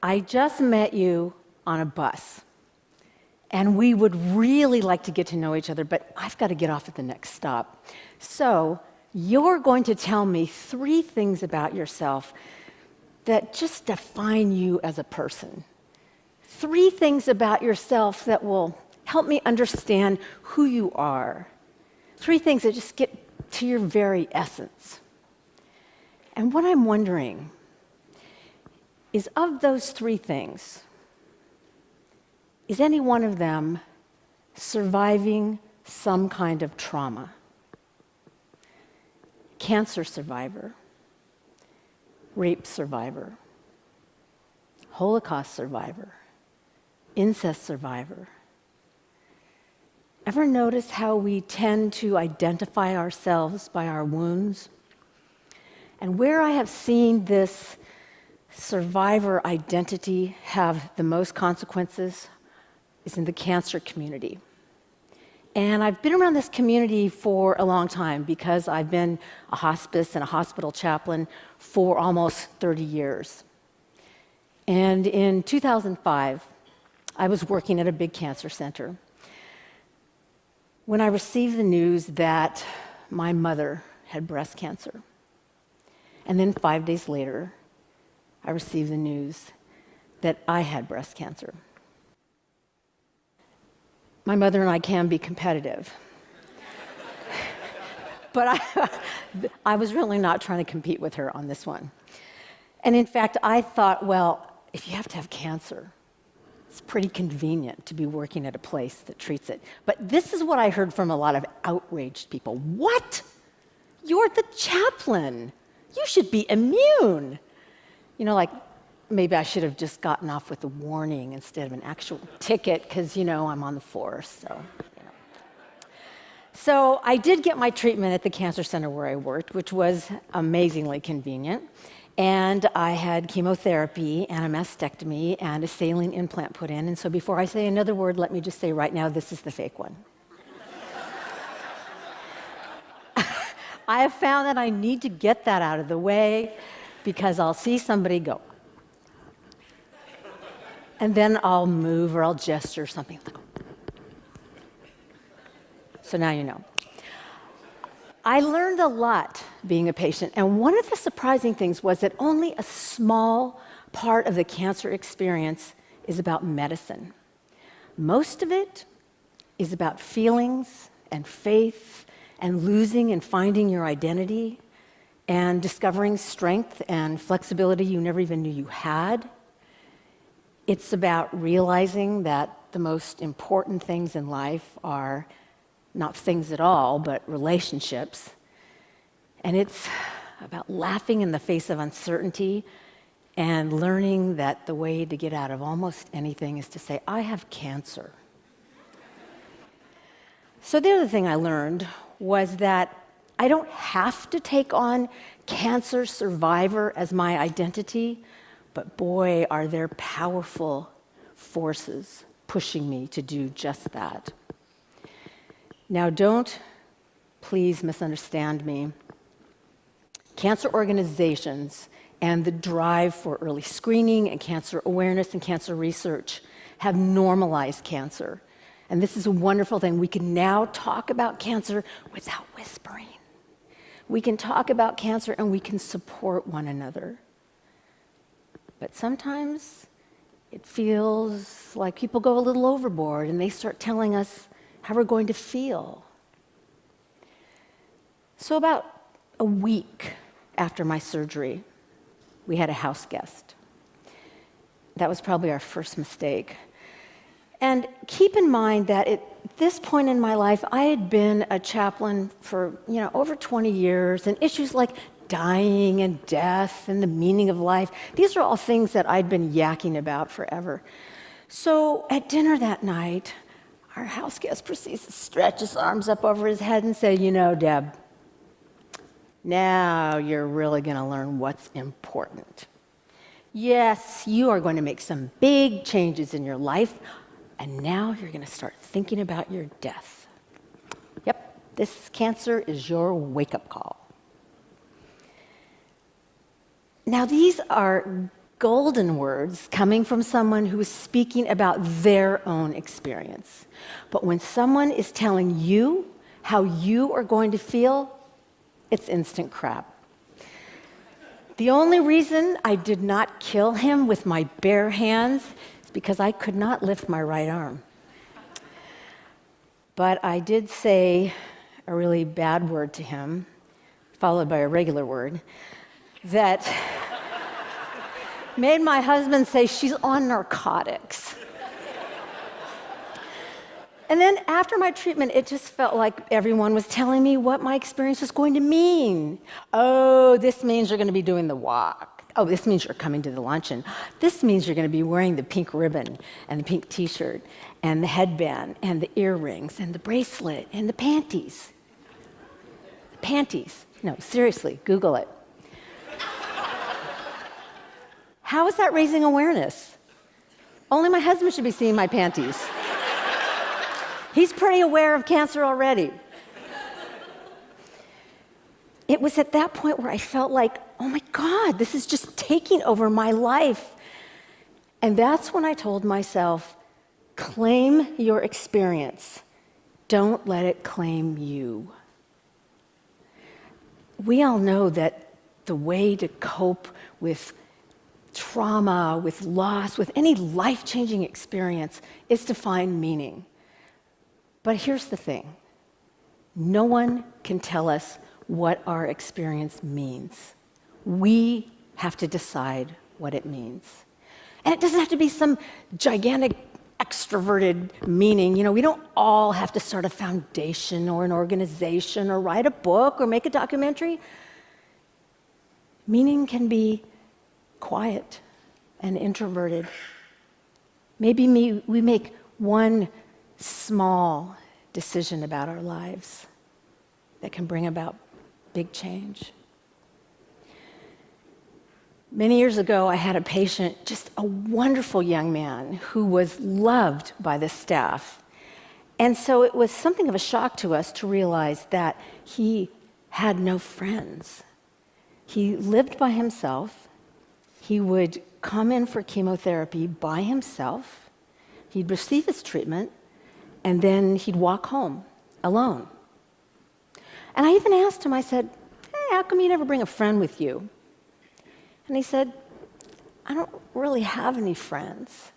I just met you on a bus, and we would really like to get to know each other, but I've got to get off at the next stop. So you're going to tell me 3 things about yourself that just define you as a person. 3 things about yourself that will help me understand who you are. 3 things that just get to your very essence. And what I'm wondering is, of those 3 things, is any one of them surviving some kind of trauma? Cancer survivor, rape survivor, Holocaust survivor, incest survivor. Ever notice how we tend to identify ourselves by our wounds? And where I have seen this survivor identity have the most consequences is in the cancer community. And I've been around this community for a long time because I've been a hospice and a hospital chaplain for almost 30 years. And in 2005, I was working at a big cancer center when I received the news that my mother had breast cancer. And then 5 days later, I received the news that I had breast cancer. My mother and I can be competitive. But I was really not trying to compete with her on this one. And in fact, I thought, well, if you have to have cancer, it's pretty convenient to be working at a place that treats it. But this is what I heard from a lot of outraged people. What? You're the chaplain. You should be immune. You know, like, maybe I should have just gotten off with a warning instead of an actual ticket, because, I'm on the force, so. So I did get my treatment at the cancer center where I worked, which was amazingly convenient. And I had chemotherapy and a mastectomy and a saline implant put in. And so before I say another word, let me just say right now, this is the fake one. I have found that I need to get that out of the way because I'll see somebody go. And then I'll move or I'll gesture or something. So now you know. I learned a lot being a patient, and one of the surprising things was that only a small part of the cancer experience is about medicine. Most of it is about feelings and faith and losing and finding your identity and discovering strength and flexibility you never even knew you had. It's about realizing that the most important things in life are not things at all, but relationships. And it's about laughing in the face of uncertainty and learning that the way to get out of almost anything is to say, I have cancer. So the other thing I learned was that I don't have to take on cancer survivor as my identity, but boy, are there powerful forces pushing me to do just that. Now, don't please misunderstand me. Cancer organizations and the drive for early screening and cancer awareness and cancer research have normalized cancer. And this is a wonderful thing. We can now talk about cancer without whispering. We can talk about cancer and we can support one another. But sometimes it feels like people go a little overboard and they start telling us how we're going to feel. So about a week after my surgery, we had a house guest. That was probably our first mistake. And keep in mind that at this point in my life, I had been a chaplain for, over 20 years, and issues like dying and death and the meaning of life, these are all things that I'd been yakking about forever. So at dinner that night, our house guest proceeds to stretch his arms up over his head and say, Deb, now you're really going to learn what's important. Yes, you are going to make some big changes in your life, and now you're going to start thinking about your death. Yep, this cancer is your wake-up call. Now, these are golden words coming from someone who is speaking about their own experience. But when someone is telling you how you are going to feel, it's instant crap. The only reason I did not kill him with my bare hands is because I could not lift my right arm. But I did say a really bad word to him, followed by a regular word, that made my husband say, "She's on narcotics." And then after my treatment, it just felt like everyone was telling me what my experience was going to mean. Oh, this means you're going to be doing the walk. Oh, this means you're coming to the luncheon. This means you're going to be wearing the pink ribbon and the pink t-shirt and the headband and the earrings and the bracelet and the panties. Panties. No, seriously, Google it. How is that raising awareness? Only my husband should be seeing my panties. He's pretty aware of cancer already. It was at that point where I felt like, oh my God, this is just taking over my life. And that's when I told myself, claim your experience. Don't let it claim you. We all know that the way to cope with trauma, with loss, with any life-changing experience is to find meaning. But here's the thing. No one can tell us what our experience means. We have to decide what it means. And it doesn't have to be some gigantic extroverted meaning. You know, we don't all have to start a foundation or an organization or write a book or make a documentary. Meaning can be quiet and introverted. Maybe we make one small decision about our lives that can bring about big change. Many years ago, I had a patient, just a wonderful young man who was loved by the staff. And so it was something of a shock to us to realize that he had no friends. He lived by himself. He would come in for chemotherapy by himself. He'd receive his treatment, and then he'd walk home alone. And I even asked him, I said, "Hey, how come you never bring a friend with you?" And he said, "I don't really have any friends."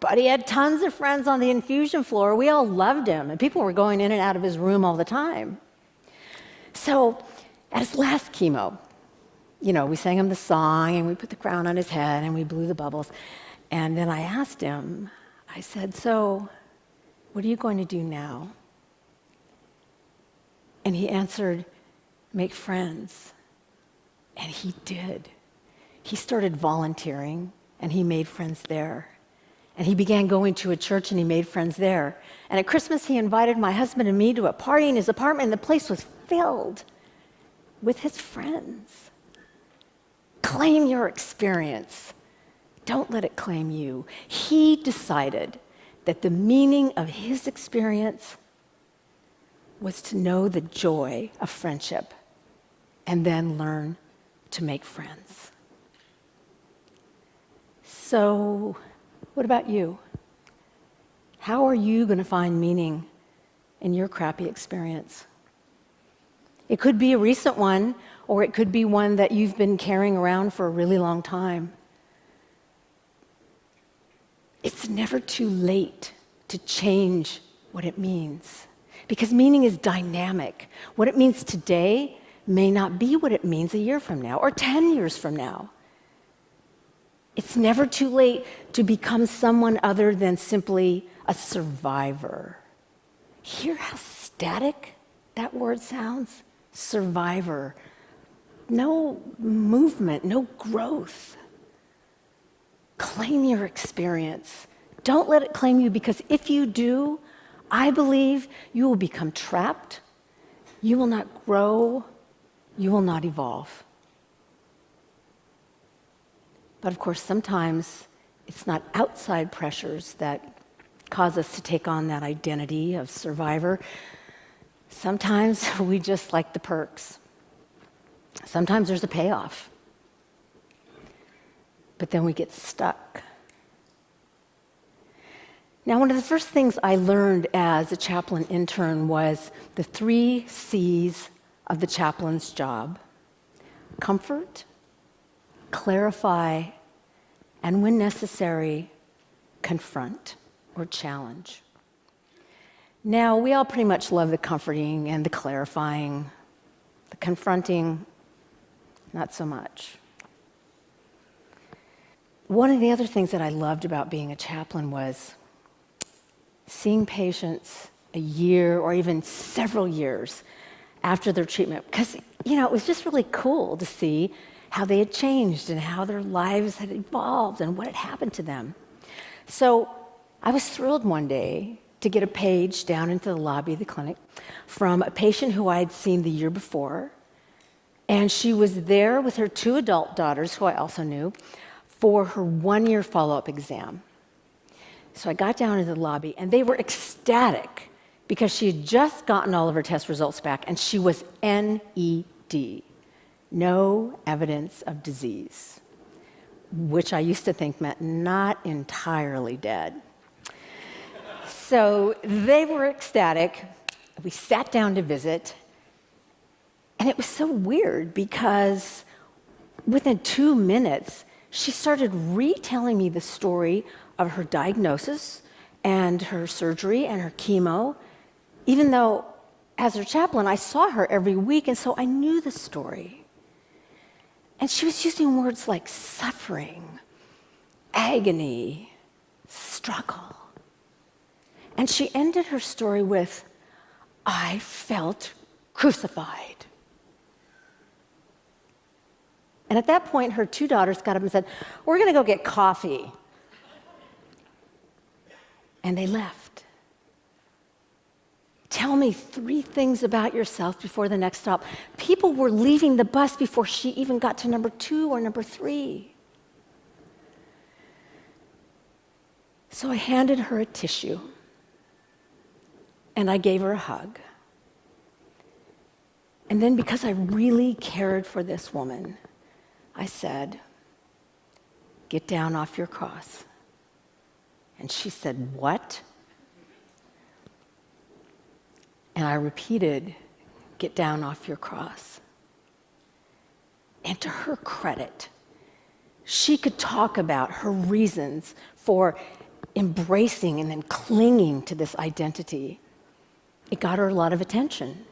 But he had tons of friends on the infusion floor. We all loved him, and people were going in and out of his room all the time. So at his last chemo, you know, we sang him the song, and we put the crown on his head, and we blew the bubbles. And then I asked him, I said, "So, what are you going to do now?" And he answered, "Make friends." And he did. He started volunteering, and he made friends there. And he began going to a church, and he made friends there. And at Christmas, he invited my husband and me to a party in his apartment, and the place was filled with his friends. Claim your experience. Don't let it claim you. He decided that the meaning of his experience was to know the joy of friendship and then learn to make friends. So, what about you? How are you going to find meaning in your crappy experience? It could be a recent one, or it could be one that you've been carrying around for a really long time. It's never too late to change what it means, because meaning is dynamic. What it means today may not be what it means a year from now or 10 years from now. It's never too late to become someone other than simply a survivor. Hear how static that word sounds? Survivor. No movement, no growth. Claim your experience. Don't let it claim you, because if you do, I believe you will become trapped, you will not grow, you will not evolve. But of course, sometimes it's not outside pressures that cause us to take on that identity of survivor. Sometimes we just like the perks. Sometimes there's a payoff. but then we get stuck. Now, one of the first things I learned as a chaplain intern was the 3 C's of the chaplain's job: comfort, clarify, and when necessary, confront or challenge. Now, we all pretty much love the comforting and the clarifying. The confronting, not so much. One of the other things that I loved about being a chaplain was seeing patients a year or even several years after their treatment, because, it was just really cool to see how they had changed and how their lives had evolved and what had happened to them. So I was thrilled one day to get a page down into the lobby of the clinic from a patient who I had seen the year before, and she was there with her 2 adult daughters, who I also knew, for her 1-year follow-up exam. So I got down into the lobby, and they were ecstatic because she had just gotten all of her test results back, and she was NED, no evidence of disease, which I used to think meant not entirely dead. So they were ecstatic. We sat down to visit, and it was so weird because within 2 minutes, she started retelling me the story of her diagnosis and her surgery and her chemo, even though as her chaplain, I saw her every week, and so I knew the story. And she was using words like suffering, agony, struggle. And she ended her story with, "I felt crucified." And at that point, her 2 daughters got up and said, "We're going to go get coffee." And they left. "Tell me 3 things about yourself before the next stop." People were leaving the bus before she even got to number 2 or number 3. So I handed her a tissue, and I gave her a hug. And then, because I really cared for this woman, I said, "Get down off your cross." And she said, "What?" And I repeated, "Get down off your cross." And to her credit, she could talk about her reasons for embracing and then clinging to this identity. It got her a lot of attention.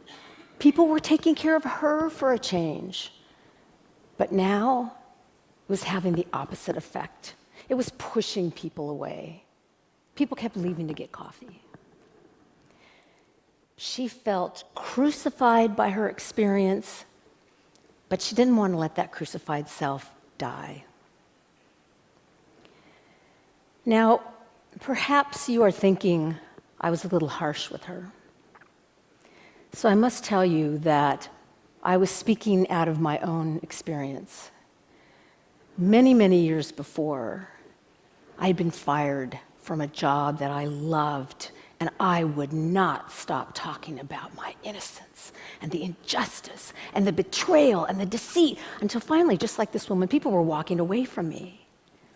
People were taking care of her for a change. But now it was having the opposite effect. It was pushing people away. People kept leaving to get coffee. She felt crucified by her experience, but she didn't want to let that crucified self die. Now, perhaps you are thinking I was a little harsh with her. So I must tell you that I was speaking out of my own experience. Many, many years before, I had been fired from a job that I loved, and I would not stop talking about my innocence and the injustice and the betrayal and the deceit until finally, just like this woman, people were walking away from me.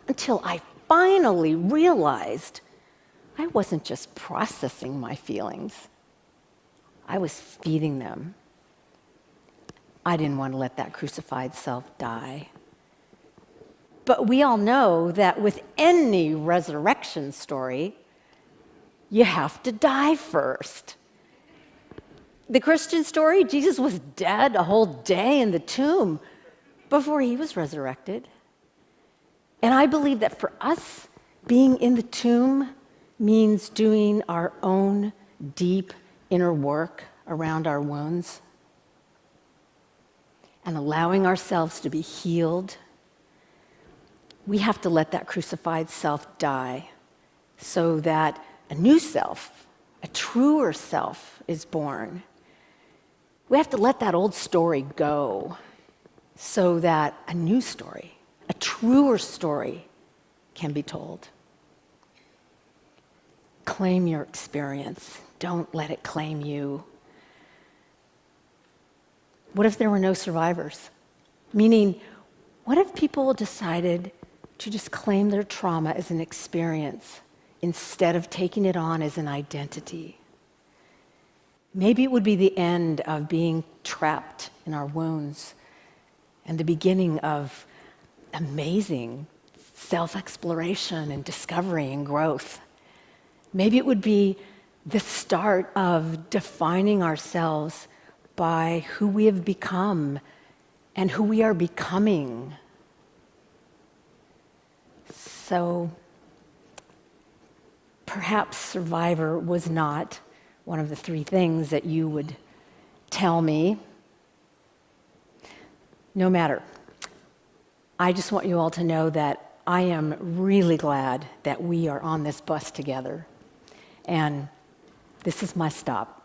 Until I finally realized I wasn't just processing my feelings, I was feeding them. I didn't want to let that crucified self die. But we all know that with any resurrection story, you have to die first. The Christian story, Jesus was dead a whole day in the tomb before he was resurrected. And I believe that for us, being in the tomb means doing our own deep inner work around our wounds and allowing ourselves to be healed. We have to let that crucified self die so that a new self, a truer self, is born. We have to let that old story go so that a new story, a truer story, can be told. Claim your experience. Don't let it claim you. What if there were no survivors? Meaning, what if people decided to just claim their trauma as an experience instead of taking it on as an identity. Maybe it would be the end of being trapped in our wounds and the beginning of amazing self-exploration and discovery and growth. Maybe it would be the start of defining ourselves by who we have become and who we are becoming. So perhaps survivor was not one of the three things that you would tell me. No matter. I just want you all to know that I am really glad that we are on this bus together. And this is my stop.